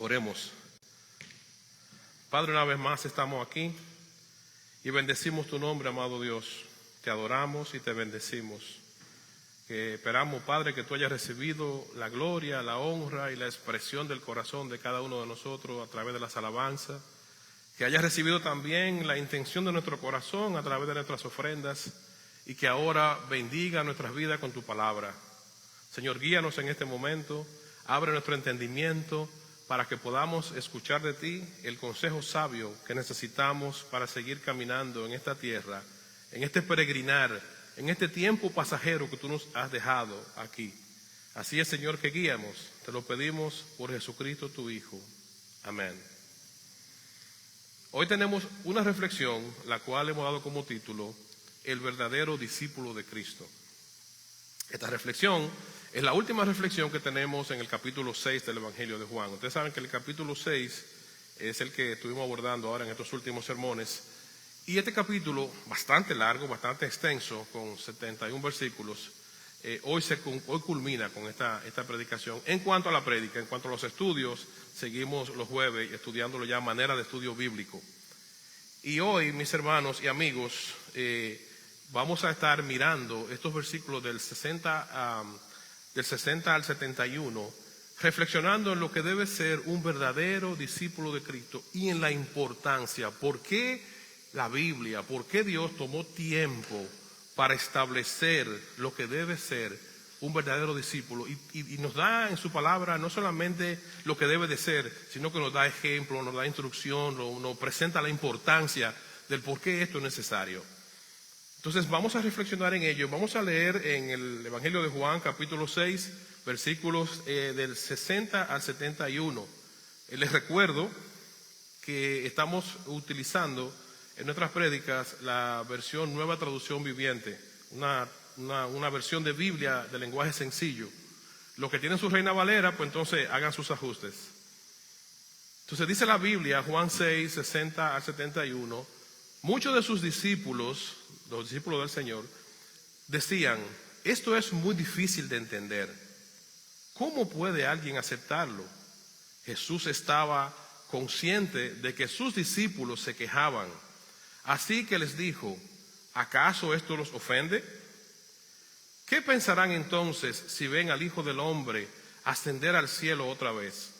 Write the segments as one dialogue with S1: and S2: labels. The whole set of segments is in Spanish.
S1: Oremos. Padre, una vez más estamos aquí y bendecimos tu nombre, amado Dios. Te adoramos y te bendecimos. Que esperamos, Padre, que tú hayas recibido la gloria, la honra y la expresión del corazón de cada uno de nosotros a través de las alabanzas. Que hayas recibido también la intención de nuestro corazón a través de nuestras ofrendas y que ahora bendiga nuestras vidas con tu palabra. Señor, guíanos en este momento, abre nuestro entendimiento para que podamos escuchar de ti el consejo sabio que necesitamos para seguir caminando en esta tierra, en este peregrinar, en este tiempo pasajero que tú nos has dejado aquí. Así es, Señor, que guíamos. Te lo pedimos por Jesucristo, tu Hijo. Amén. Hoy tenemos una reflexión, la cual hemos dado como título, El verdadero discípulo de Cristo. Esta reflexión es la última reflexión que tenemos en el capítulo 6 del Evangelio de Juan. Ustedes saben que el capítulo 6 es el que estuvimos abordando ahora en estos últimos sermones. Y este capítulo, bastante largo, bastante extenso, con 71 versículos, hoy culmina con esta predicación. En cuanto a la prédica, en cuanto a los estudios, seguimos los jueves estudiándolo ya a manera de estudio bíblico. Y hoy, mis hermanos y amigos, vamos a estar mirando estos versículos del 60 al 71, reflexionando en lo que debe ser un verdadero discípulo de Cristo y en la importancia. ¿Por qué la Biblia, por qué Dios tomó tiempo para establecer lo que debe ser un verdadero discípulo? Y nos da en su palabra no solamente lo que debe de ser, sino que nos da ejemplo, nos da instrucción, nos presenta la importancia del por qué esto es necesario. Entonces vamos a reflexionar en ello. Vamos a leer en el Evangelio de Juan, capítulo 6, versículos del 60 al 71. Les recuerdo que estamos utilizando en nuestras prédicas la versión Nueva Traducción Viviente, una versión de Biblia de lenguaje sencillo. Los que tienen su Reina Valera, pues entonces hagan sus ajustes. Entonces dice la Biblia, Juan 6, 60 al 71, muchos de sus discípulos, los discípulos del Señor, decían, esto es muy difícil de entender. ¿Cómo puede alguien aceptarlo? Jesús estaba consciente de que sus discípulos se quejaban. Así que les dijo, ¿acaso esto los ofende? ¿Qué pensarán entonces si ven al Hijo del Hombre ascender al cielo otra vez?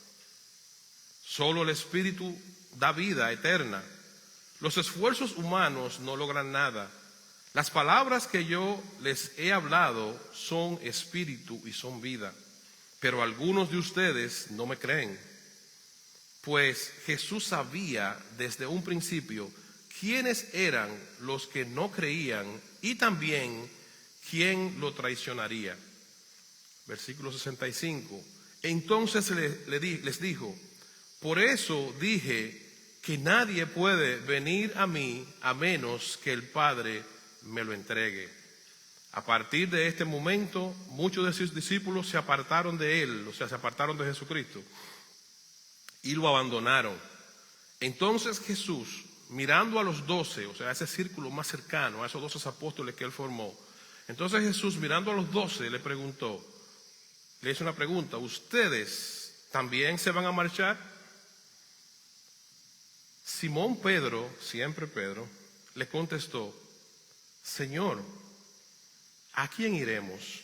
S1: Solo el Espíritu da vida eterna. Los esfuerzos humanos no logran nada. Las palabras que yo les he hablado son espíritu y son vida. Pero algunos de ustedes no me creen. Pues Jesús sabía desde un principio quiénes eran los que no creían y también quién lo traicionaría. Versículo 65. Entonces les dijo, por eso dije que nadie puede venir a mí a menos que el Padre me lo entregue. A partir de este momento, muchos de sus discípulos se apartaron de él, o sea, se apartaron de Jesucristo y lo abandonaron. Entonces Jesús, mirando a los 12, o sea, a ese círculo más cercano, a esos 12 apóstoles que él formó, entonces Jesús, mirando a los 12, le hizo una pregunta, ¿ustedes también se van a marchar? Simón Pedro, siempre Pedro, le contestó, Señor, ¿a quién iremos?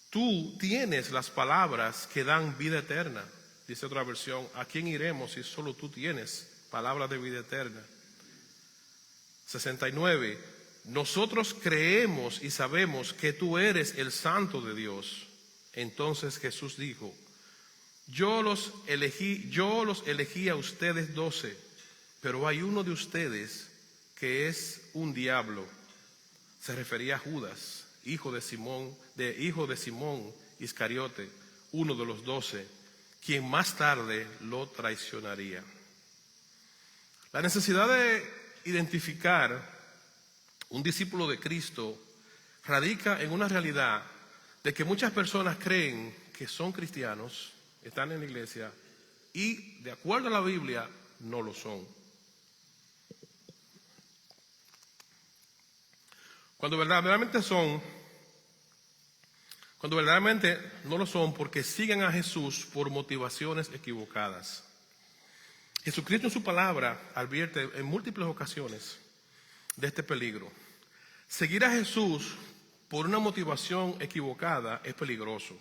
S1: Tú tienes las palabras que dan vida eterna. Dice otra versión, ¿a quién iremos si solo tú tienes palabras de vida eterna? 69. Nosotros creemos y sabemos que tú eres el Santo de Dios. Entonces Jesús dijo, yo los elegí a ustedes 12, pero hay uno de ustedes que es un diablo. Se refería a Judas, hijo de Simón Iscariote, uno de los 12, quien más tarde lo traicionaría. La necesidad de identificar un discípulo de Cristo radica en una realidad de que muchas personas creen que son cristianos, están en la iglesia y de acuerdo a la Biblia no lo son. Cuando cuando verdaderamente no lo son, porque siguen a Jesús por motivaciones equivocadas. Jesucristo en su palabra advierte en múltiples ocasiones de este peligro. Seguir a Jesús por una motivación equivocada es peligroso.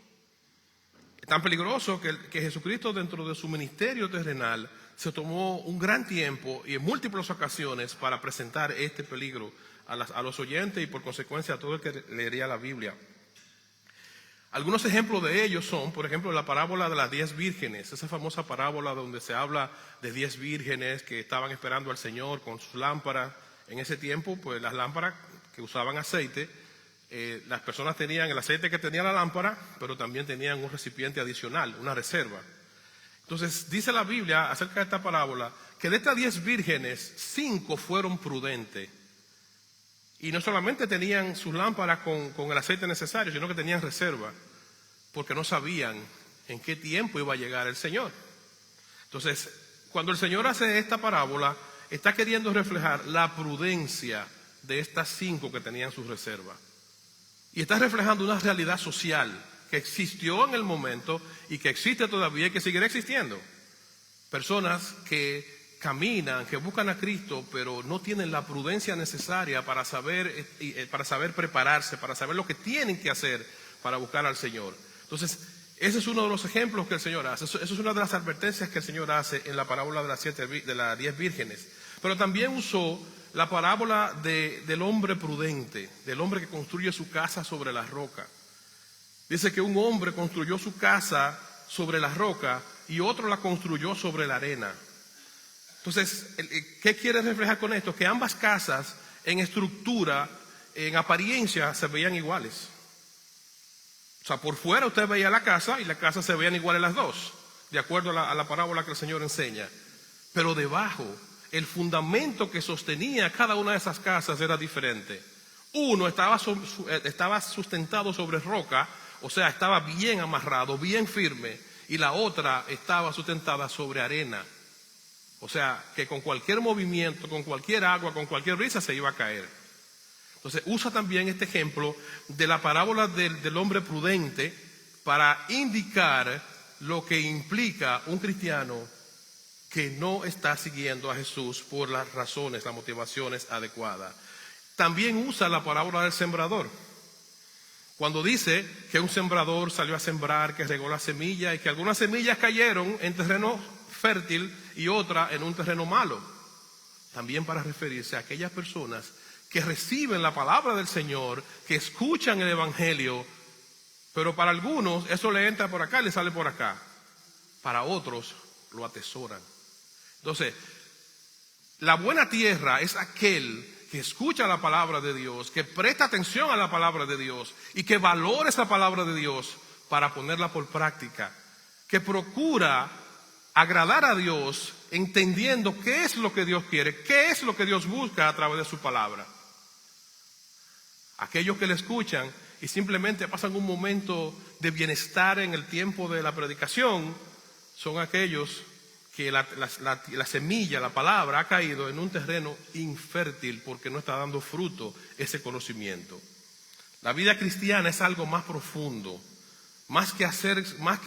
S1: Es tan peligroso que Jesucristo, dentro de su ministerio terrenal, se tomó un gran tiempo y en múltiples ocasiones para presentar este peligro a los oyentes y por consecuencia a todo el que leería la Biblia. Algunos ejemplos de ellos son, por ejemplo, la parábola de las 10 vírgenes, esa famosa parábola donde se habla de 10 vírgenes que estaban esperando al Señor con sus lámparas. En ese tiempo, pues las lámparas que usaban aceite, las personas tenían el aceite que tenía la lámpara, pero también tenían un recipiente adicional, una reserva. Entonces, dice la Biblia acerca de esta parábola que de estas 10 vírgenes, 5 fueron prudentes. Y no solamente tenían sus lámparas con el aceite necesario, sino que tenían reserva, porque no sabían en qué tiempo iba a llegar el Señor. Entonces, cuando el Señor hace esta parábola, está queriendo reflejar la prudencia de estas 5 que tenían sus reservas. Y está reflejando una realidad social que existió en el momento y que existe todavía y que seguirá existiendo. Personas que caminan, que buscan a Cristo, pero no tienen la prudencia necesaria para saber prepararse, para saber lo que tienen que hacer para buscar al Señor. Entonces, ese es uno de los ejemplos que el Señor hace. Eso es una de las advertencias que el Señor hace en la parábola de las 10 vírgenes. Pero también usó la parábola del hombre prudente, del hombre que construye su casa sobre la roca. Dice que un hombre construyó su casa sobre la roca y otro la construyó sobre la arena. Entonces, ¿qué quiere reflejar con esto? Que ambas casas en estructura, en apariencia, se veían iguales. O sea, por fuera usted veía la casa y la casa se veían iguales las dos, de acuerdo a la parábola que el Señor enseña. Pero debajo, el fundamento que sostenía cada una de esas casas era diferente. Uno estaba sustentado sobre roca, o sea, estaba bien amarrado, bien firme, y la otra estaba sustentada sobre arena. O sea, que con cualquier movimiento, con cualquier agua, con cualquier brisa se iba a caer. Entonces usa también este ejemplo de la parábola del hombre prudente para indicar lo que implica un cristiano que no está siguiendo a Jesús por las razones, las motivaciones adecuadas. También usa la parábola del sembrador. Cuando dice que un sembrador salió a sembrar, que regó la semilla y que algunas semillas cayeron en terreno fértil y otra en un terreno malo. También para referirse a aquellas personas que reciben la palabra del Señor, que escuchan el Evangelio, pero para algunos eso le entra por acá y le sale por acá. Para otros lo atesoran. Entonces, la buena tierra es aquel que escucha la palabra de Dios, que presta atención a la palabra de Dios y que valora esa palabra de Dios para ponerla por práctica, que procura agradar a Dios entendiendo qué es lo que Dios quiere, qué es lo que Dios busca a través de su palabra. Aquellos que le escuchan y simplemente pasan un momento de bienestar en el tiempo de la predicación son aquellos que la semilla, la palabra ha caído en un terreno infértil porque no está dando fruto ese conocimiento. La vida cristiana es algo más profundo. Más que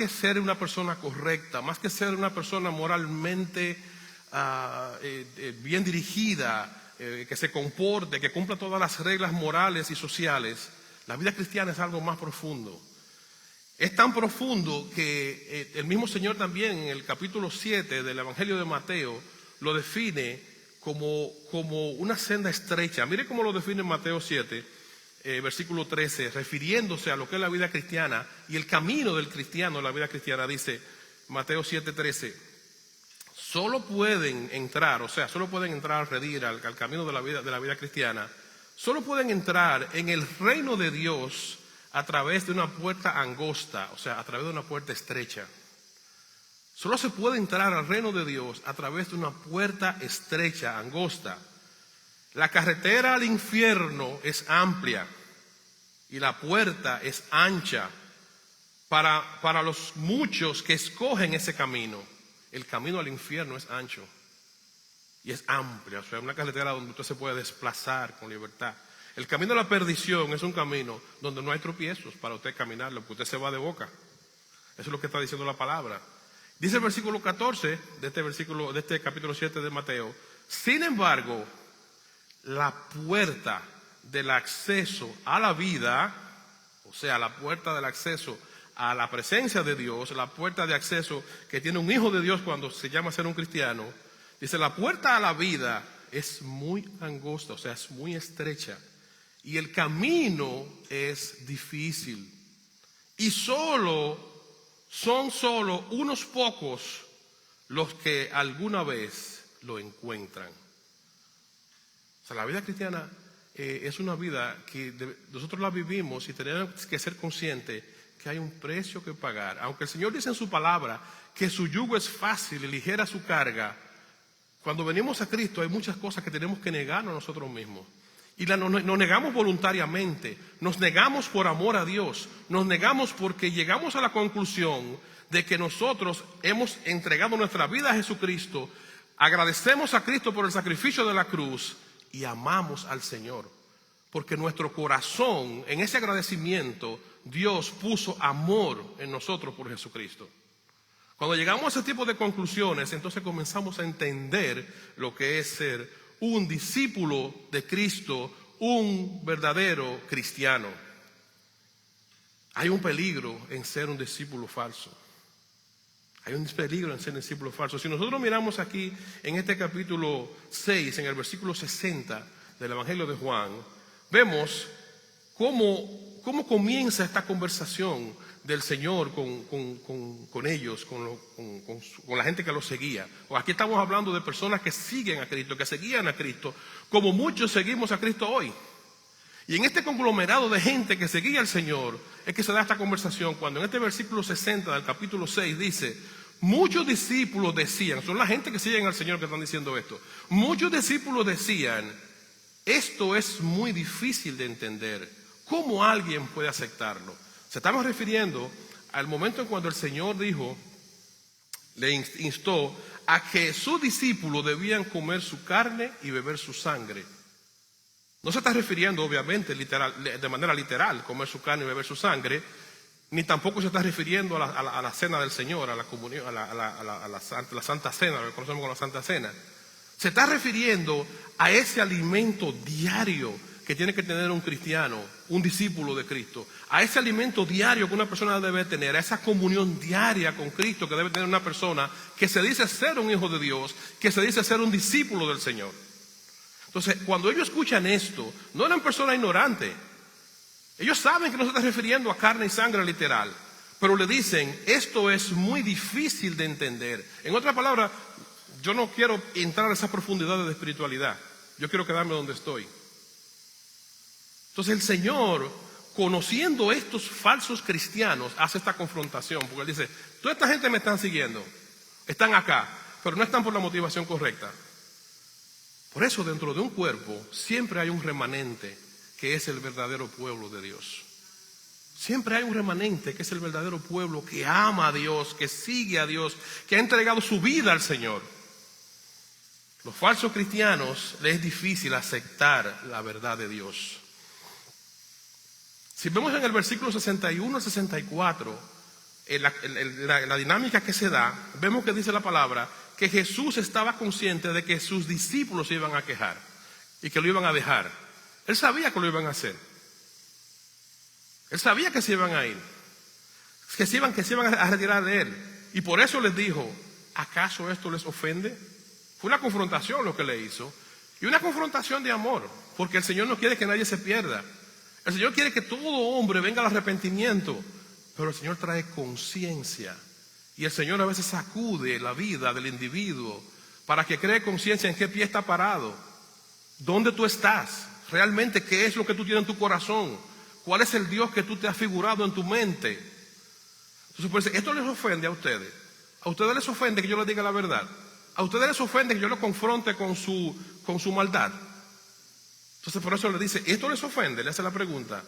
S1: ser una persona correcta, más que ser una persona moralmente bien dirigida, que se comporte, que cumpla todas las reglas morales y sociales, la vida cristiana es algo más profundo. Es tan profundo que el mismo Señor también en el capítulo 7 del Evangelio de Mateo lo define como una senda estrecha. Mire cómo lo define en Mateo 7. Versículo 13, refiriéndose a lo que es la vida cristiana y el camino del cristiano en la vida cristiana, dice Mateo 7:13, solo pueden entrar al redil, al camino de la vida cristiana, solo pueden entrar en el reino de Dios a través de una puerta angosta, o sea, a través de una puerta estrecha. Solo se puede entrar al reino de Dios a través de una puerta estrecha, angosta. La carretera al infierno es amplia y la puerta es ancha para los muchos que escogen ese camino. El camino al infierno es ancho y es amplia, o sea, una carretera donde usted se puede desplazar con libertad. El camino a la perdición es un camino donde no hay tropiezos para usted caminarlo, porque usted se va de boca. Eso es lo que está diciendo la palabra. Dice el versículo 14 de este capítulo 7 de Mateo: sin embargo, la puerta del acceso a la vida, o sea, la puerta del acceso a la presencia de Dios, la puerta de acceso que tiene un hijo de Dios cuando se llama ser un cristiano, dice, la puerta a la vida es muy angosta, o sea, es muy estrecha, y el camino es difícil, y son solo unos pocos los que alguna vez lo encuentran. O sea, la vida cristiana es una vida que nosotros la vivimos y tenemos que ser conscientes que hay un precio que pagar. Aunque el Señor dice en su palabra que su yugo es fácil y ligera su carga, cuando venimos a Cristo hay muchas cosas que tenemos que negarnos a nosotros mismos. Y nos negamos voluntariamente, nos negamos por amor a Dios, nos negamos porque llegamos a la conclusión de que nosotros hemos entregado nuestra vida a Jesucristo, agradecemos a Cristo por el sacrificio de la cruz y amamos al Señor. Porque nuestro corazón, en ese agradecimiento, Dios puso amor en nosotros por Jesucristo. Cuando llegamos a ese tipo de conclusiones, entonces comenzamos a entender lo que es ser un discípulo de Cristo, un verdadero cristiano. Hay un peligro en ser un discípulo falso. Hay un peligro en ser un discípulo falso. Si nosotros miramos aquí en este capítulo 6, en el versículo 60 del Evangelio de Juan, vemos cómo comienza esta conversación del Señor con ellos, con la gente que lo seguía. O aquí estamos hablando de personas que siguen a Cristo, que seguían a Cristo, como muchos seguimos a Cristo hoy. Y en este conglomerado de gente que seguía al Señor es que se da esta conversación, cuando en este versículo 60 del capítulo 6 dice, muchos discípulos decían, son la gente que siguen al Señor que están diciendo esto, muchos discípulos decían, esto es muy difícil de entender, ¿cómo alguien puede aceptarlo? Se estamos refiriendo al momento en cuando el Señor le instó a que sus discípulos debían comer su carne y beber su sangre. No se está refiriendo, obviamente, de manera literal, comer su carne y beber su sangre, ni tampoco se está refiriendo a la cena del Señor, a la comunión, a la Santa Cena, lo que conocemos como la Santa Cena. Se está refiriendo a ese alimento diario que tiene que tener un cristiano, un discípulo de Cristo, a ese alimento diario que una persona debe tener, a esa comunión diaria con Cristo que debe tener una persona que se dice ser un hijo de Dios, que se dice ser un discípulo del Señor. Entonces, cuando ellos escuchan esto, no eran personas ignorantes. Ellos saben que no se está refiriendo a carne y sangre literal, pero le dicen, esto es muy difícil de entender. En otras palabras, yo no quiero entrar a esas profundidades de espiritualidad. Yo quiero quedarme donde estoy. Entonces el Señor, conociendo estos falsos cristianos, hace esta confrontación, porque Él dice, toda esta gente me están siguiendo, están acá, pero no están por la motivación correcta. Por eso dentro de un cuerpo siempre hay un remanente que es el verdadero pueblo de Dios. Siempre hay un remanente que es el verdadero pueblo que ama a Dios, que sigue a Dios, que ha entregado su vida al Señor. Los falsos cristianos les es difícil aceptar la verdad de Dios. Si vemos en el versículo 61 al 64, la dinámica que se da, vemos que dice la palabra que Jesús estaba consciente de que sus discípulos se iban a quejar y que lo iban a dejar. Él sabía que lo iban a hacer. Él sabía que se iban a ir, que se iban a retirar de él. Y por eso les dijo, ¿acaso esto les ofende? Fue una confrontación lo que le hizo. Y una confrontación de amor, porque el Señor no quiere que nadie se pierda. El Señor quiere que todo hombre venga al arrepentimiento, pero el Señor trae conciencia. Y el Señor a veces sacude la vida del individuo para que cree conciencia en qué pie está parado, dónde tú estás, realmente qué es lo que tú tienes en tu corazón, cuál es el Dios que tú te has figurado en tu mente. Entonces, pues, esto les ofende a ustedes. A ustedes les ofende que yo les diga la verdad. A ustedes les ofende que yo los confronte con su maldad. Entonces por eso le dice, ¿esto les ofende? Le hace la pregunta.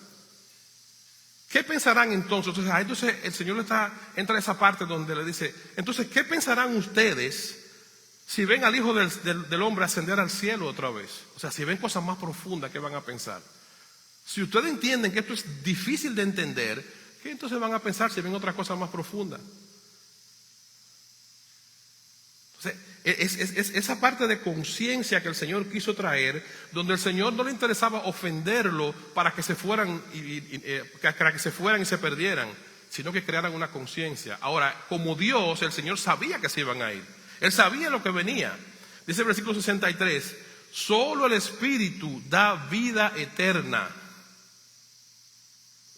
S1: ¿Qué pensarán entonces? Entonces el Señor entra a esa parte donde le dice, entonces, ¿qué pensarán ustedes si ven al Hijo del Hombre ascender al cielo otra vez? O sea, si ven cosas más profundas, ¿qué van a pensar? Si ustedes entienden que esto es difícil de entender, ¿qué entonces van a pensar si ven otra cosa más profunda? Entonces, es esa parte de conciencia que el Señor quiso traer, donde el Señor no le interesaba ofenderlo para que se fueran para que se fueran y se perdieran, sino que crearan una conciencia. Ahora, como Dios, el Señor sabía que se iban a ir. Él sabía lo que venía. Dice el versículo 63, solo el Espíritu da vida eterna.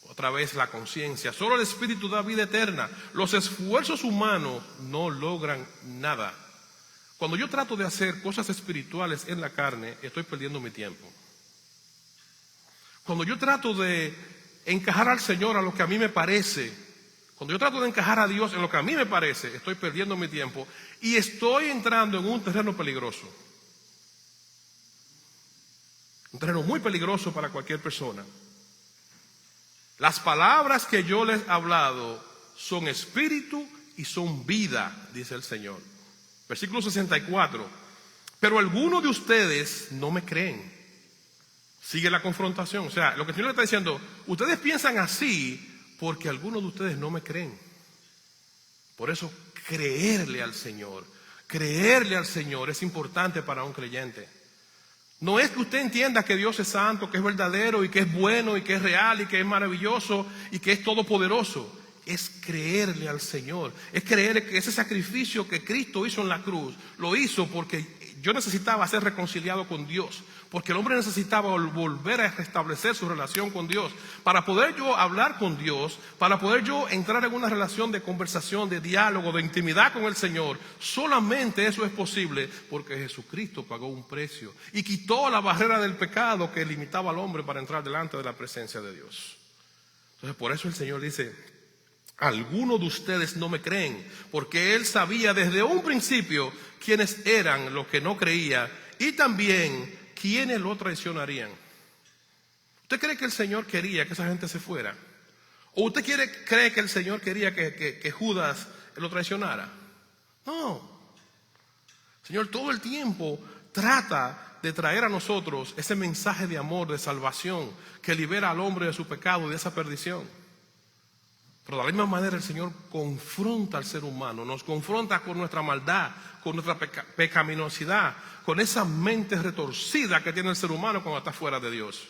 S1: Otra vez la conciencia. Solo el Espíritu da vida eterna. Los esfuerzos humanos no logran nada. Cuando yo trato de hacer cosas espirituales en la carne, estoy perdiendo mi tiempo. Cuando yo trato de encajar al Señor a lo que a mí me parece, cuando yo trato de encajar a Dios en lo que a mí me parece, estoy perdiendo mi tiempo y estoy entrando en un terreno peligroso. Un terreno muy peligroso para cualquier persona. Las palabras que yo les he hablado son espíritu y son vida, dice el Señor. Versículo 64. Pero algunos de ustedes no me creen. Sigue la confrontación. O sea, lo que el Señor le está diciendo, ustedes piensan así porque algunos de ustedes no me creen. Por eso creerle al Señor es importante para un creyente. No es que usted entienda que Dios es santo, que es verdadero y que es bueno y que es real y que es maravilloso y que es todopoderoso. Es creerle al Señor. Es creer que ese sacrificio que Cristo hizo en la cruz, lo hizo porque yo necesitaba ser reconciliado con Dios. Porque el hombre necesitaba volver a restablecer su relación con Dios. Para poder yo hablar con Dios, para poder yo entrar en una relación de conversación, de diálogo, de intimidad con el Señor, solamente eso es posible porque Jesucristo pagó un precio y quitó la barrera del pecado que limitaba al hombre para entrar delante de la presencia de Dios. Entonces por eso el Señor dice, algunos de ustedes no me creen, porque Él sabía desde un principio quiénes eran los que no creían y también quiénes lo traicionarían. ¿Usted cree que el Señor quería que esa gente se fuera? ¿O usted cree que el Señor quería que Judas lo traicionara? No. El Señor todo el tiempo trata de traer a nosotros ese mensaje de amor, de salvación, que libera al hombre de su pecado y de esa perdición. Pero de la misma manera el Señor confronta al ser humano, nos confronta con nuestra maldad, con nuestra pecaminosidad, con esa mente retorcida que tiene el ser humano cuando está fuera de Dios.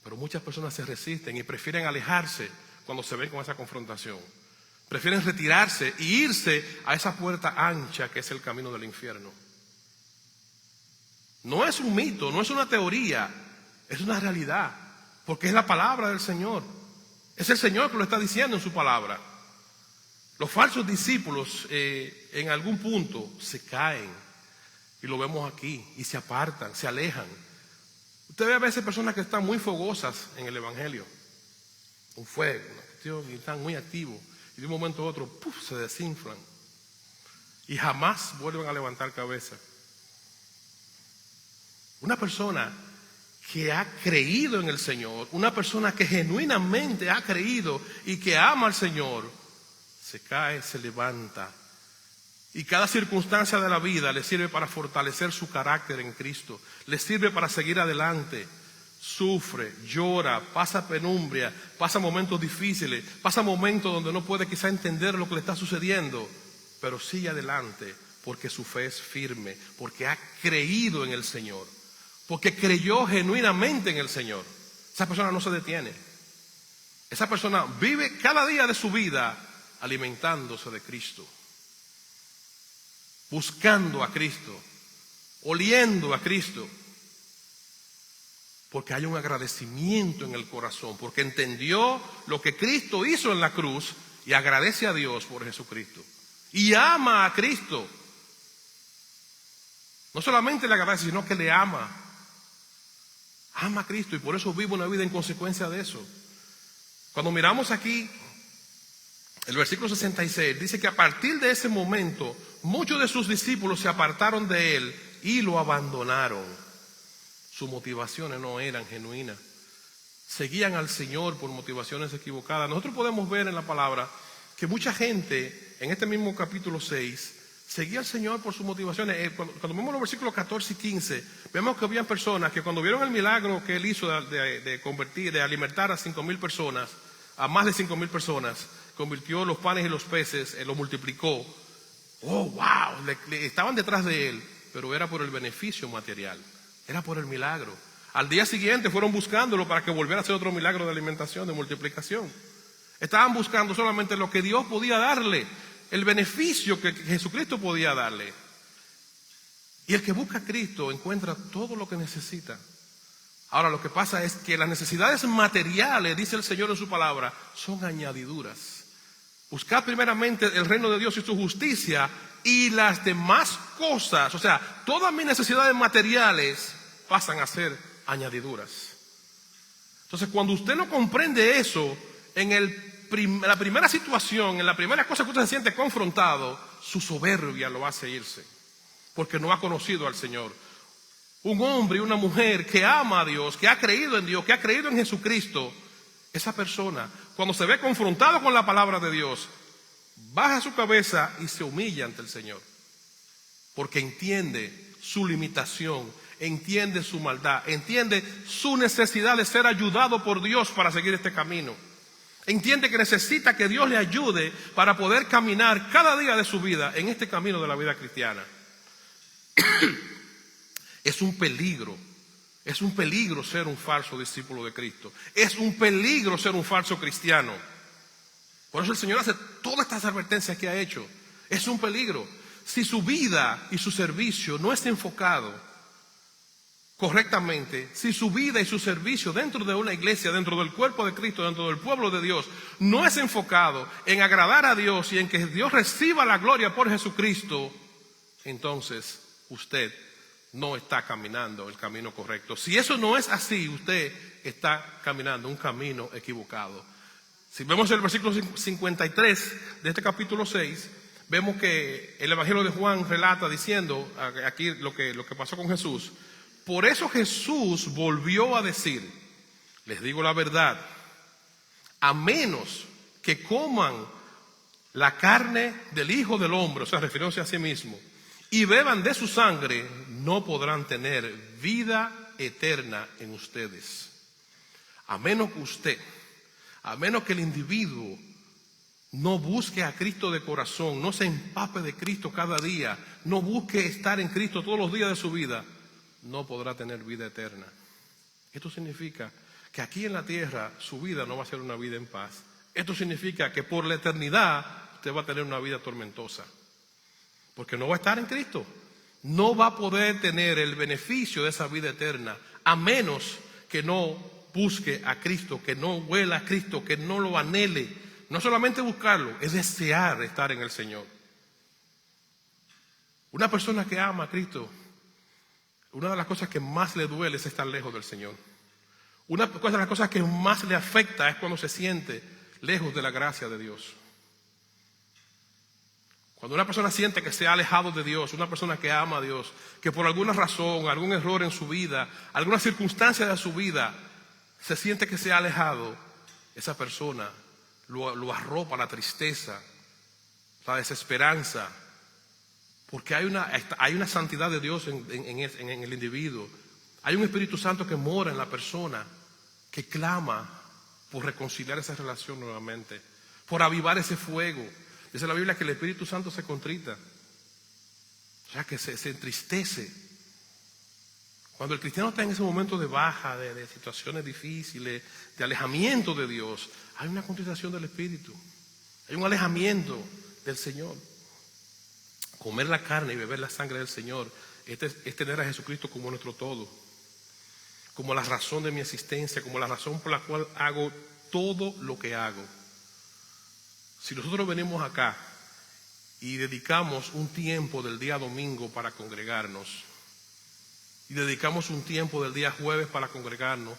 S1: Pero muchas personas se resisten y prefieren alejarse cuando se ven con esa confrontación. Prefieren retirarse e irse a esa puerta ancha que es el camino del infierno. No es un mito, no es una teoría, es una realidad, porque es la palabra del Señor. Es el Señor que lo está diciendo en su palabra. Los falsos discípulos en algún punto se caen, y lo vemos aquí, y se apartan, se alejan. Usted ve a veces personas que están muy fogosas en el Evangelio, un fuego, una cuestión, y están muy activos, y de un momento a otro se desinflan, y jamás vuelven a levantar cabeza. Una persona que ha creído en el Señor, una persona que genuinamente ha creído y que ama al Señor, se cae, se levanta. Y cada circunstancia de la vida le sirve para fortalecer su carácter en Cristo, le sirve para seguir adelante. Sufre, llora, pasa penumbria, pasa momentos difíciles, pasa momentos donde no puede quizá entender lo que le está sucediendo, pero sigue adelante porque su fe es firme, porque ha creído en el Señor. Porque creyó genuinamente en el Señor. Esa persona no se detiene. Esa persona vive cada día de su vida alimentándose de Cristo, buscando a Cristo, oliendo a Cristo, porque hay un agradecimiento en el corazón, porque entendió lo que Cristo hizo en la cruz y agradece a Dios por Jesucristo y ama a Cristo. No solamente le agradece, sino que le ama. Ama a Cristo y por eso vive una vida en consecuencia de eso. Cuando miramos aquí el versículo 66, dice que a partir de ese momento muchos de sus discípulos se apartaron de él y lo abandonaron. Sus motivaciones no eran genuinas. Seguían al Señor por motivaciones equivocadas. Nosotros podemos ver en la palabra que mucha gente en este mismo capítulo 6 Seguía al Señor por sus motivaciones. Cuando vemos los versículos 14 y 15, vemos que había personas que cuando vieron el milagro que Él hizo de convertir, de alimentar a 5,000 personas, a más de 5,000 personas, convirtió los panes y los peces, los multiplicó. Oh, wow, estaban detrás de Él, pero era por el beneficio material, era por el milagro. Al día siguiente fueron buscándolo para que volviera a hacer otro milagro de alimentación, de multiplicación. Estaban buscando solamente lo que Dios podía darle, el beneficio que Jesucristo podía darle. Y el que busca a Cristo encuentra todo lo que necesita. Ahora, lo que pasa es que las necesidades materiales, dice el Señor en su palabra, son añadiduras. Buscad primeramente el reino de Dios y su justicia, y las demás cosas, o sea, todas mis necesidades materiales pasan a ser añadiduras. Entonces, cuando usted no comprende eso, en la primera situación, en la primera cosa que usted se siente confrontado, su soberbia lo hace irse, porque no ha conocido al Señor. Un hombre y una mujer que ama a Dios, que ha creído en Dios, que ha creído en Jesucristo, esa persona, cuando se ve confrontado con la palabra de Dios, baja su cabeza y se humilla ante el Señor, porque entiende su limitación, entiende su maldad, entiende su necesidad de ser ayudado por Dios para seguir este camino. Entiende que necesita que Dios le ayude para poder caminar cada día de su vida en este camino de la vida cristiana. Es un peligro ser un falso discípulo de Cristo. Es un peligro ser un falso cristiano. Por eso el Señor hace todas estas advertencias que ha hecho. Es un peligro. Si su vida y su servicio no es enfocado correctamente, si su vida y su servicio dentro de una iglesia, dentro del cuerpo de Cristo, dentro del pueblo de Dios, no es enfocado en agradar a Dios y en que Dios reciba la gloria por Jesucristo, entonces usted no está caminando el camino correcto. Si eso no es así, usted está caminando un camino equivocado. Si vemos el versículo 53 de este capítulo 6, vemos que el Evangelio de Juan relata diciendo aquí lo que pasó con Jesús. Por eso Jesús volvió a decir, les digo la verdad, a menos que coman la carne del Hijo del Hombre, o sea, refiriéndose a sí mismo, y beban de su sangre, no podrán tener vida eterna en ustedes. A menos que el individuo no busque a Cristo de corazón, no se empape de Cristo cada día, no busque estar en Cristo todos los días de su vida, no podrá tener vida eterna. Esto significa que aquí en la tierra su vida no va a ser una vida en paz. Esto significa que por la eternidad usted va a tener una vida tormentosa, porque no va a estar en Cristo. No va a poder tener el beneficio de esa vida eterna, a menos que no busque a Cristo, que no huela a Cristo, que no lo anhele. No solamente buscarlo, es desear estar en el Señor. Una persona que ama a Cristo, una de las cosas que más le duele es estar lejos del Señor. Una de las cosas que más le afecta es cuando se siente lejos de la gracia de Dios. Cuando una persona siente que se ha alejado de Dios, una persona que ama a Dios, que por alguna razón, algún error en su vida, alguna circunstancia de su vida, se siente que se ha alejado, esa persona lo arropa la tristeza, la desesperanza, porque hay una santidad de Dios en el individuo. Hay un Espíritu Santo que mora en la persona, que clama por reconciliar esa relación nuevamente, por avivar ese fuego. Dice la Biblia que el Espíritu Santo se contrita, o sea que se entristece. Cuando el cristiano está en ese momento de baja, de situaciones difíciles, de alejamiento de Dios, hay una contrición del Espíritu, hay un alejamiento del Señor. Comer la carne y beber la sangre del Señor es tener a Jesucristo como nuestro todo, como la razón de mi existencia, como la razón por la cual hago todo lo que hago. Si nosotros venimos acá y dedicamos un tiempo del día domingo para congregarnos, y dedicamos un tiempo del día jueves para congregarnos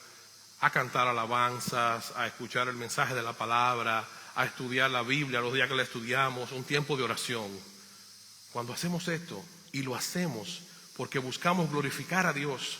S1: a cantar alabanzas, a escuchar el mensaje de la palabra, a estudiar la Biblia los días que la estudiamos, un tiempo de oración. Cuando hacemos esto, y lo hacemos porque buscamos glorificar a Dios,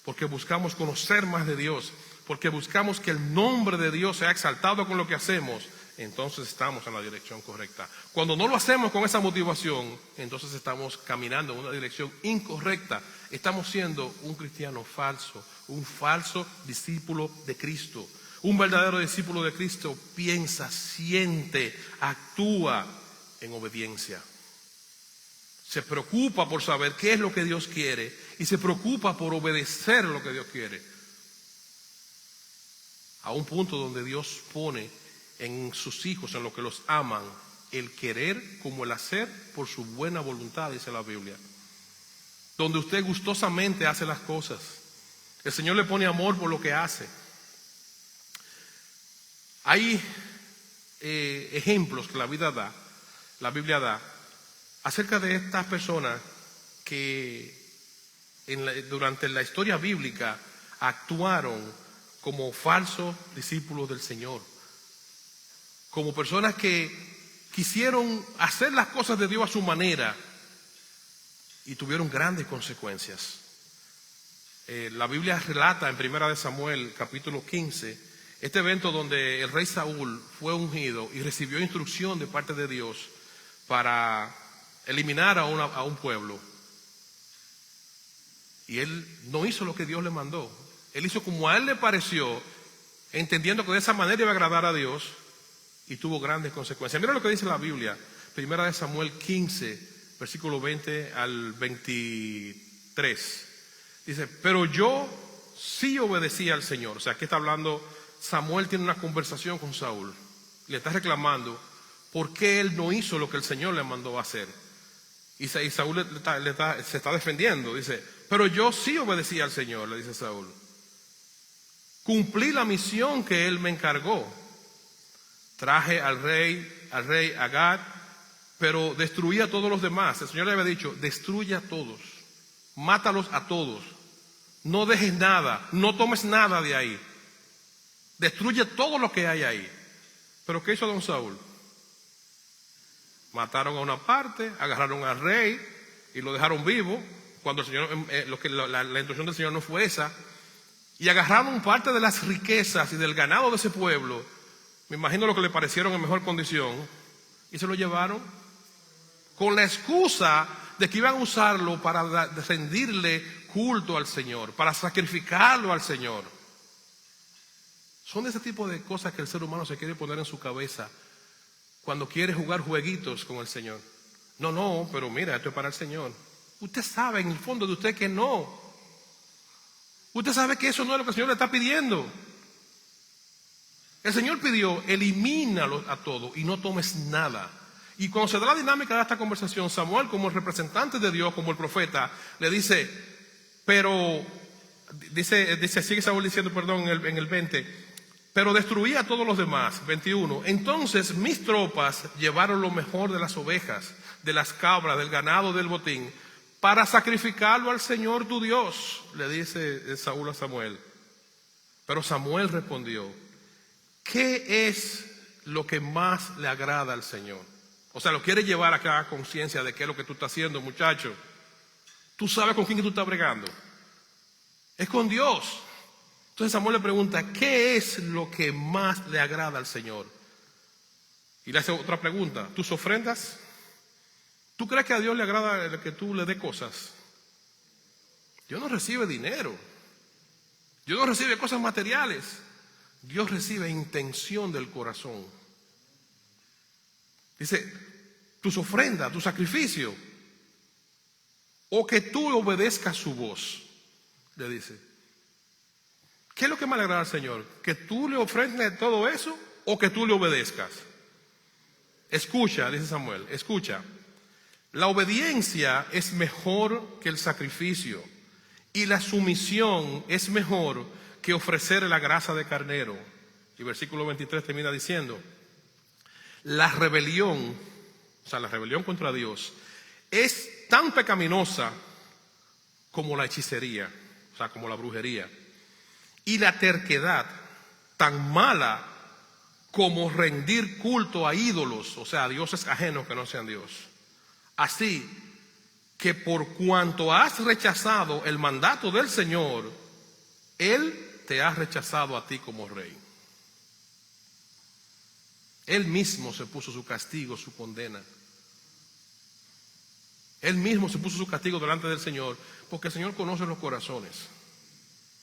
S1: porque buscamos conocer más de Dios, porque buscamos que el nombre de Dios sea exaltado con lo que hacemos, entonces estamos en la dirección correcta. Cuando no lo hacemos con esa motivación, entonces estamos caminando en una dirección incorrecta. Estamos siendo un cristiano falso, un falso discípulo de Cristo. Un verdadero discípulo de Cristo piensa, siente, actúa en obediencia. Se preocupa por saber qué es lo que Dios quiere y se preocupa por obedecer lo que Dios quiere. A un punto donde Dios pone en sus hijos, en los que los aman, el querer como el hacer por su buena voluntad, dice la Biblia. Donde usted gustosamente hace las cosas. El Señor le pone amor por lo que hace. Hay ejemplos que la Biblia da, acerca de estas personas que durante la historia bíblica actuaron como falsos discípulos del Señor. Como personas que quisieron hacer las cosas de Dios a su manera y tuvieron grandes consecuencias. La Biblia relata en 1 Samuel capítulo 15 este evento donde el rey Saúl fue ungido y recibió instrucción de parte de Dios para eliminar a un pueblo. Y él no hizo lo que Dios le mandó. Él hizo como a él le pareció, entendiendo que de esa manera iba a agradar a Dios, y tuvo grandes consecuencias. Mira lo que dice la Biblia, 1 Samuel 15, versículo 20 al 23. Dice, pero yo sí obedecí al Señor. O sea, aquí está hablando, Samuel tiene una conversación con Saúl. Le está reclamando por qué él no hizo lo que el Señor le mandó a hacer. Y Saúl se está defendiendo. Dice, pero yo sí obedecí al Señor, le dice Saúl. Cumplí la misión que él me encargó. Traje al rey Agag, pero destruí a todos los demás. El Señor le había dicho, destruye a todos, mátalos a todos, no dejes nada, no tomes nada de ahí, destruye todo lo que hay ahí. Pero ¿qué hizo don Saúl? Mataron a una parte, agarraron al rey y lo dejaron vivo, cuando el Señor, la intención del Señor no fue esa, y agarraron parte de las riquezas y del ganado de ese pueblo. Me imagino lo que le parecieron en mejor condición, y se lo llevaron con la excusa de que iban a usarlo para rendirle culto al Señor, para sacrificarlo al Señor. Son ese tipo de cosas que el ser humano se quiere poner en su cabeza cuando quiere jugar jueguitos con el Señor. No, pero mira, esto es para el Señor. Usted sabe en el fondo de usted que no. Usted sabe que eso no es lo que el Señor le está pidiendo. El Señor pidió, elimínalos a todos y no tomes nada. Y cuando se da la dinámica de esta conversación, Samuel, como el representante de Dios, como el profeta, le dice, pero, sigue Saúl diciendo, perdón, en el 20, pero destruí a todos los demás. 21, entonces mis tropas llevaron lo mejor de las ovejas, de las cabras, del ganado, del botín, para sacrificarlo al Señor tu Dios, le dice Saúl a Samuel. Pero Samuel respondió, ¿qué es lo que más le agrada al Señor? O sea, lo quiere llevar acá a conciencia de qué es lo que tú estás haciendo, muchacho. Tú sabes con quién tú estás bregando. Es con Dios. Entonces Samuel le pregunta, ¿qué es lo que más le agrada al Señor? Y le hace otra pregunta, ¿tus ofrendas? ¿Tú crees que a Dios le agrada que tú le des cosas? Dios no recibe dinero. Dios no recibe cosas materiales. Dios recibe intención del corazón. Dice, tus ofrendas, tu sacrificio, o que tú obedezcas su voz, le dice. ¿Qué es lo que más le agrada al Señor? ¿Que tú le ofrendes todo eso o que tú le obedezcas? Escucha, dice Samuel, escucha. La obediencia es mejor que el sacrificio y la sumisión es mejor que ofrecer la grasa de carnero. Y versículo 23 termina diciendo, la rebelión, o sea, la rebelión contra Dios, es tan pecaminosa como la hechicería, o sea, como la brujería. Y la terquedad, tan mala como rendir culto a ídolos, o sea, a dioses ajenos que no sean Dios. Así que por cuanto has rechazado el mandato del Señor, Él te ha rechazado a ti como rey. Él mismo se puso su castigo, su condena. Él mismo se puso su castigo delante del Señor, porque el Señor conoce los corazones.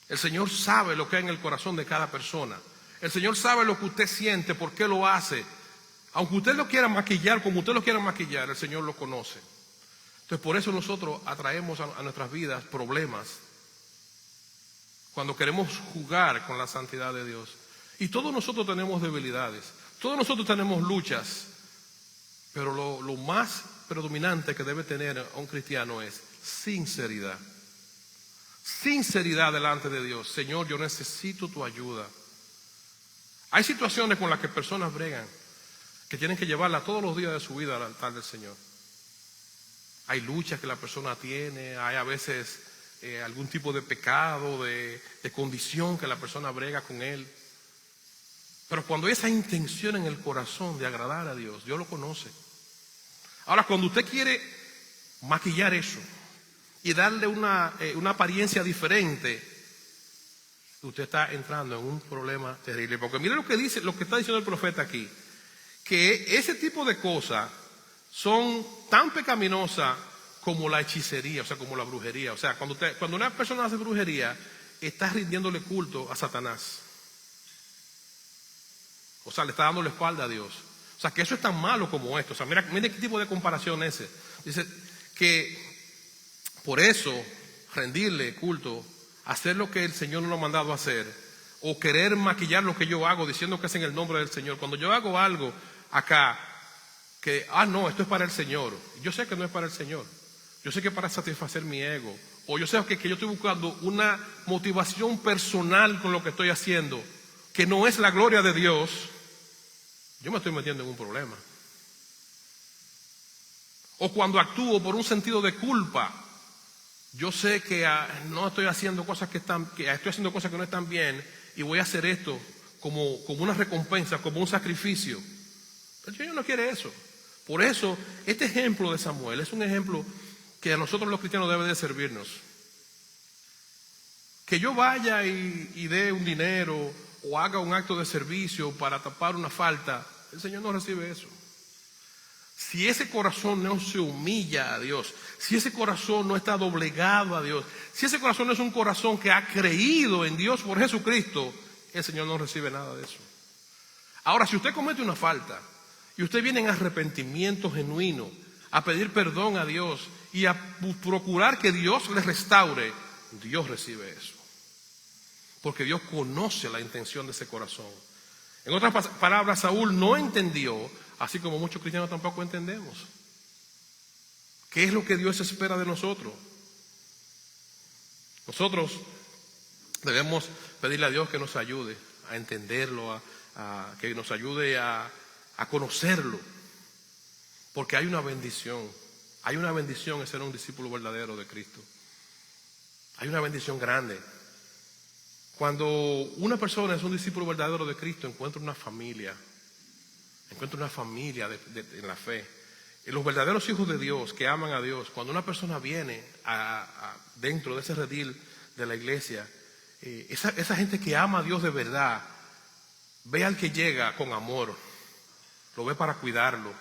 S1: El Señor sabe lo que hay en el corazón de cada persona. El Señor sabe lo que usted siente, por qué lo hace. Aunque usted lo quiera maquillar, como usted lo quiera maquillar, el Señor lo conoce. Entonces, por eso nosotros atraemos a nuestras vidas problemas cuando queremos jugar con la santidad de Dios. Y todos nosotros tenemos debilidades, todos nosotros tenemos luchas, pero lo más predominante que debe tener a un cristiano es sinceridad. Sinceridad delante de Dios. Señor, yo necesito tu ayuda. Hay situaciones con las que personas bregan, que tienen que llevarla todos los días de su vida al altar del Señor. Hay luchas que la persona tiene, hay a veces algún tipo de pecado, de condición que la persona brega con él. Pero cuando hay esa intención en el corazón de agradar a Dios, Dios lo conoce. Ahora, cuando usted quiere maquillar eso y darle una apariencia diferente, usted está entrando en un problema terrible. Porque mire lo que dice, lo que está diciendo el profeta aquí, que ese tipo de cosas son tan pecaminosas como la hechicería, o sea, como la brujería. O sea, cuando una persona hace brujería, está rindiéndole culto a Satanás. O sea, le está dando la espalda a Dios. O sea, que eso es tan malo como esto. O sea, mira qué tipo de comparación es ese. Dice que por eso rendirle culto, hacer lo que el Señor nos lo ha mandado a hacer, o querer maquillar lo que yo hago diciendo que es en el nombre del Señor. Cuando yo hago algo acá, que, no, esto es para el Señor. Yo sé que no es para el Señor. Yo sé que es para satisfacer mi ego. O yo sé que yo estoy buscando una motivación personal con lo que estoy haciendo, que no es la gloria de Dios. Yo me estoy metiendo en un problema. O cuando actúo por un sentido de culpa, yo sé que no estoy haciendo cosas que estoy haciendo cosas que no están bien y voy a hacer esto como una recompensa, como un sacrificio. El Señor no quiere eso. Por eso, este ejemplo de Samuel es un ejemplo que a nosotros los cristianos debe de servirnos. Que yo vaya y dé un dinero o haga un acto de servicio para tapar una falta, el Señor no recibe eso. Si ese corazón no se humilla a Dios, si ese corazón no está doblegado a Dios, si ese corazón no es un corazón que ha creído en Dios por Jesucristo, el Señor no recibe nada de eso. Ahora, si usted comete una falta y usted viene en arrepentimiento genuino a pedir perdón a Dios y a procurar que Dios le restaure, Dios recibe eso. Porque Dios conoce la intención de ese corazón. En otras palabras, Saúl no entendió, así como muchos cristianos tampoco entendemos, qué es lo que Dios espera de nosotros. Nosotros debemos pedirle a Dios que nos ayude a entenderlo, que nos ayude a conocerlo, porque hay una bendición en ser un discípulo verdadero de Cristo. Hay una bendición grande. Cuando una persona es un discípulo verdadero de Cristo, encuentra una familia en la fe. Y los verdaderos hijos de Dios que aman a Dios, cuando una persona viene dentro de ese redil de la iglesia, esa gente que ama a Dios de verdad, ve al que llega con amor, lo ve para cuidarlo,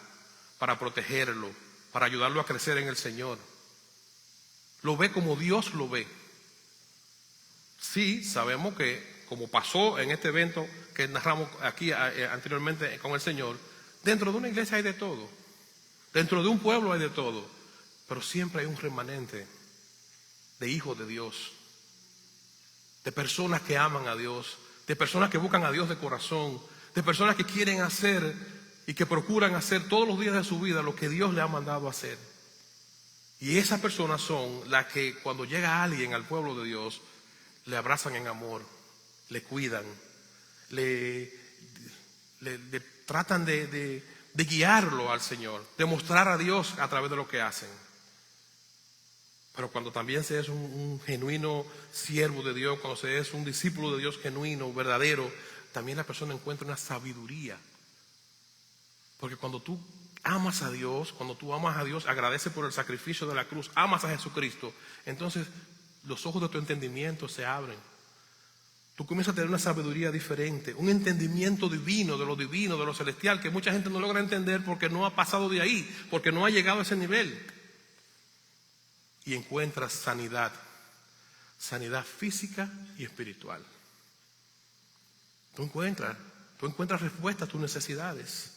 S1: para protegerlo, para ayudarlo a crecer en el Señor. Lo ve como Dios lo ve. Sí, sabemos que, como pasó en este evento que narramos aquí anteriormente con el Señor, dentro de una iglesia hay de todo, dentro de un pueblo hay de todo, pero siempre hay un remanente de hijos de Dios, de personas que aman a Dios, de personas que buscan a Dios de corazón, de personas que quieren hacer y que procuran hacer todos los días de su vida lo que Dios le ha mandado hacer. Y esas personas son las que cuando llega alguien al pueblo de Dios, le abrazan en amor, le cuidan, le tratan de guiarlo al Señor, de mostrar a Dios a través de lo que hacen. Pero cuando también se es un genuino siervo de Dios, cuando se es un discípulo de Dios genuino, verdadero, también la persona encuentra una sabiduría. Porque cuando tú amas a Dios, agradece por el sacrificio de la cruz, amas a Jesucristo, entonces los ojos de tu entendimiento se abren. Tú comienzas a tener una sabiduría diferente, un entendimiento divino, de lo celestial, que mucha gente no logra entender porque no ha pasado de ahí, porque no ha llegado a ese nivel. Y encuentras sanidad física y espiritual. Tú encuentras respuesta a tus necesidades.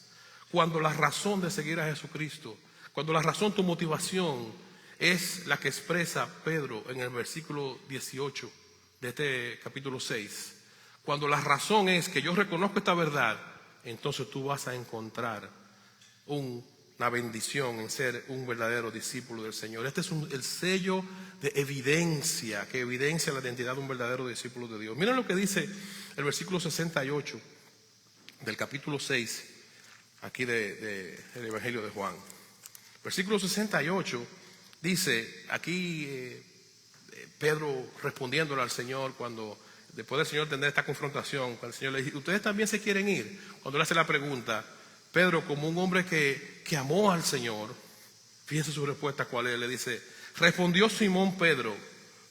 S1: Cuando la razón de seguir a Jesucristo, cuando la razón, tu motivación, es la que expresa Pedro en el versículo 18 de este capítulo 6. Cuando la razón es que yo reconozco esta verdad, entonces tú vas a encontrar una bendición en ser un verdadero discípulo del Señor. Este es el sello de evidencia, que evidencia la identidad de un verdadero discípulo de Dios. Miren lo que dice el versículo 68 del capítulo 6, aquí del Evangelio de Juan. Versículo 68 dice, aquí Pedro respondiéndole al Señor, cuando después del Señor tener esta confrontación, cuando el Señor le dice, ¿ustedes también se quieren ir? Cuando le hace la pregunta, Pedro, como un hombre que amó al Señor, fíjense su respuesta cuál es, le dice, respondió Simón Pedro,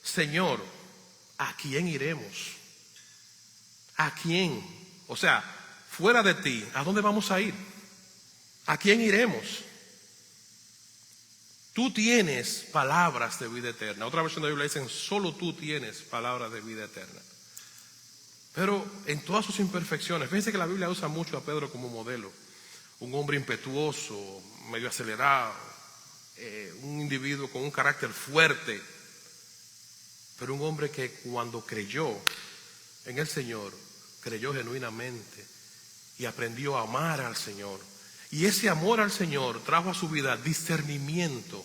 S1: Señor, ¿a quién iremos? ¿A quién? O sea, fuera de ti, ¿a dónde vamos a ir? ¿A quién iremos? Tú tienes palabras de vida eterna. Otra versión de la Biblia dicen, solo tú tienes palabras de vida eterna. Pero en todas sus imperfecciones, fíjense que la Biblia usa mucho a Pedro como modelo. Un hombre impetuoso, medio acelerado, un individuo con un carácter fuerte, pero un hombre que cuando creyó en el Señor, creyó genuinamente y aprendió a amar al Señor. Y ese amor al Señor trajo a su vida discernimiento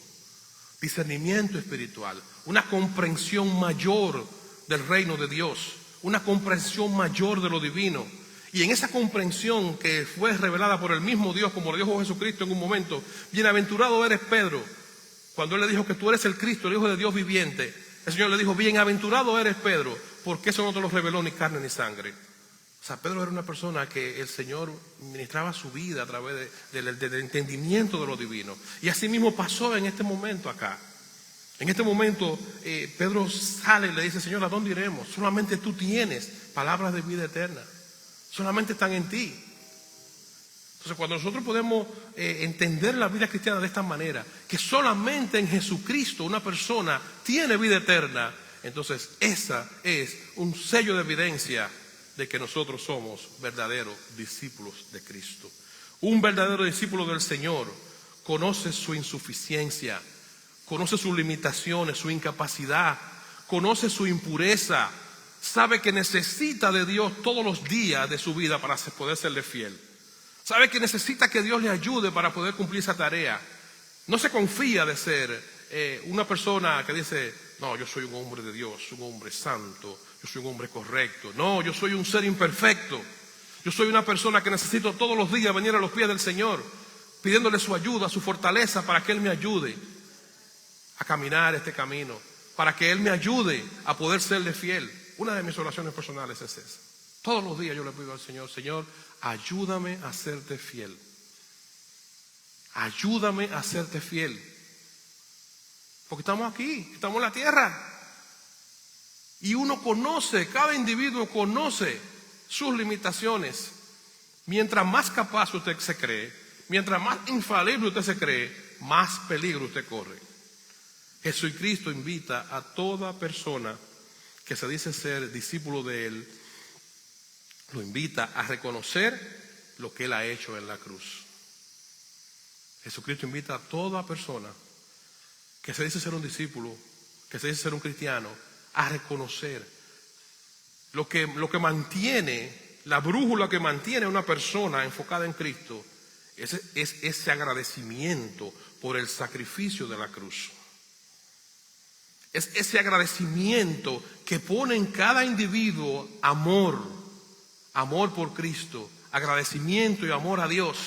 S1: espiritual, una comprensión mayor del reino de Dios, una comprensión mayor de lo divino. Y en esa comprensión que fue revelada por el mismo Dios, como lo dijo Jesucristo en un momento, bienaventurado eres Pedro, cuando él le dijo que tú eres el Cristo, el Hijo de Dios viviente, el Señor le dijo, bienaventurado eres Pedro, porque eso no te lo reveló ni carne ni sangre. O sea, Pedro era una persona que el Señor ministraba su vida a través del entendimiento de lo divino. Y así mismo pasó en este momento acá. En este momento Pedro sale y le dice, Señor, ¿a dónde iremos? Solamente tú tienes palabras de vida eterna. Solamente están en ti. Entonces, cuando nosotros podemos entender la vida cristiana de esta manera, que solamente en Jesucristo una persona tiene vida eterna, entonces esa es un sello de evidencia de que nosotros somos verdaderos discípulos de Cristo. Un verdadero discípulo del Señor conoce su insuficiencia, conoce sus limitaciones, su incapacidad, conoce su impureza, sabe que necesita de Dios todos los días de su vida para poder serle fiel. Sabe que necesita que Dios le ayude para poder cumplir esa tarea. No se confía de ser una persona que dice, no, yo soy un hombre de Dios, un hombre santo, yo soy un hombre correcto. No, yo soy un ser imperfecto. Yo soy una persona que necesito todos los días venir a los pies del Señor, pidiéndole su ayuda, su fortaleza, para que Él me ayude a caminar este camino, para que Él me ayude a poder serle fiel. Una de mis oraciones personales es esa. Todos los días yo le pido al Señor, Señor, ayúdame a serte fiel. Ayúdame a serte fiel. Porque estamos aquí, estamos en la tierra. Y uno conoce, cada individuo conoce sus limitaciones. Mientras más capaz usted se cree, mientras más infalible usted se cree, más peligro usted corre. Jesucristo invita a toda persona que se dice ser discípulo de Él, lo invita a reconocer lo que Él ha hecho en la cruz. Jesucristo invita a toda persona que se dice ser un discípulo, que se dice ser un cristiano, a reconocer lo que mantiene, la brújula que mantiene a una persona enfocada en Cristo, es ese agradecimiento por el sacrificio de la cruz. Es ese agradecimiento que pone en cada individuo amor por Cristo, agradecimiento y amor a Dios.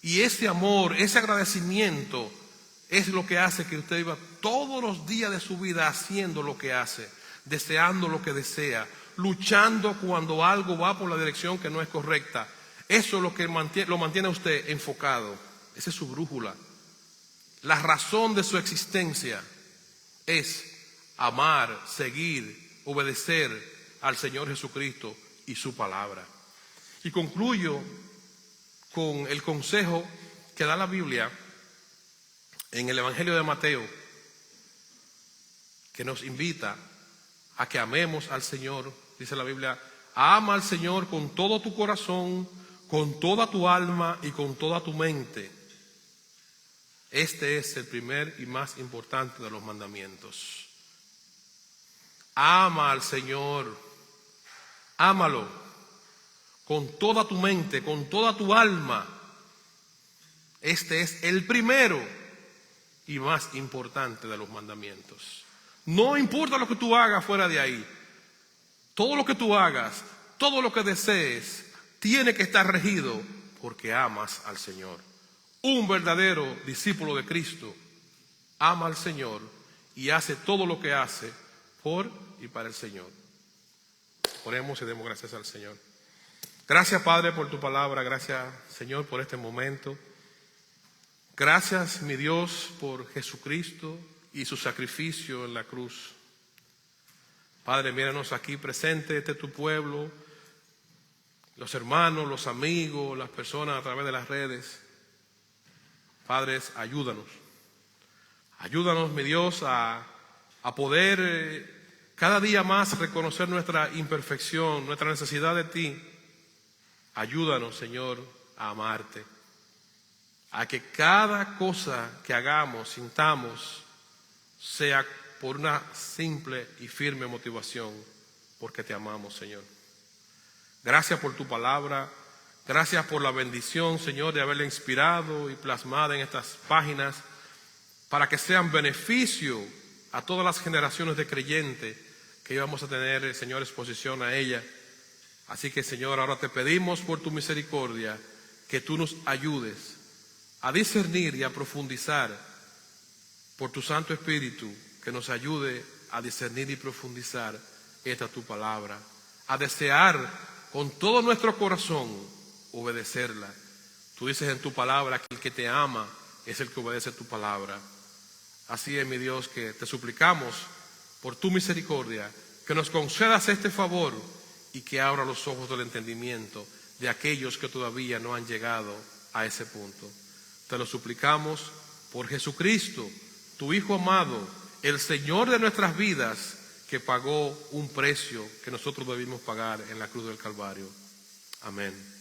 S1: Y ese amor, ese agradecimiento es lo que hace que usted viva todos los días de su vida haciendo lo que hace, deseando lo que desea, luchando cuando algo va por la dirección que no es correcta. Eso es lo que lo mantiene a usted enfocado. Esa es su brújula. La razón de su existencia es amar, seguir, obedecer, al Señor Jesucristo y su palabra. Y concluyo con el consejo que da la Biblia en el Evangelio de Mateo, que nos invita a que amemos al Señor. Dice la Biblia: ama al Señor con todo tu corazón, con toda tu alma y con toda tu mente. Este es el primer y más importante de los mandamientos. Ama al Señor, ámalo con toda tu mente, con toda tu alma. Este es el primero y más importante de los mandamientos. No importa lo que tú hagas fuera de ahí, todo lo que tú hagas, todo lo que desees, tiene que estar regido porque amas al Señor. Un verdadero discípulo de Cristo ama al Señor y hace todo lo que hace por y para el Señor. Oremos y demos gracias al Señor. Gracias, Padre, por tu palabra. Gracias, Señor, por este momento. Gracias, mi Dios, por Jesucristo y su sacrificio en la cruz. Padre, míranos aquí presente, este es tu pueblo, los hermanos, los amigos, las personas a través de las redes. Padres, ayúdanos. Ayúdanos, mi Dios, a poder cada día más reconocer nuestra imperfección, nuestra necesidad de ti. Ayúdanos, Señor, a amarte. A que cada cosa que hagamos, sintamos, sea por una simple y firme motivación, porque te amamos, Señor. Gracias por tu palabra. Gracias por la bendición, Señor, de haberla inspirado y plasmada en estas páginas para que sean beneficio a todas las generaciones de creyentes que íbamos a tener, Señor, exposición a ella. Así que, Señor, ahora te pedimos por tu misericordia que tú nos ayudes a discernir y a profundizar por tu Santo Espíritu, que nos ayude a discernir y profundizar esta tu palabra, a desear con todo nuestro corazón obedecerla. Tú dices en tu palabra que el que te ama es el que obedece tu palabra. Así es, mi Dios, que te suplicamos por tu misericordia que nos concedas este favor y que abra los ojos del entendimiento de aquellos que todavía no han llegado a ese punto. Te lo suplicamos por Jesucristo, tu Hijo amado, el Señor de nuestras vidas, que pagó un precio que nosotros debimos pagar en la cruz del Calvario. Amén.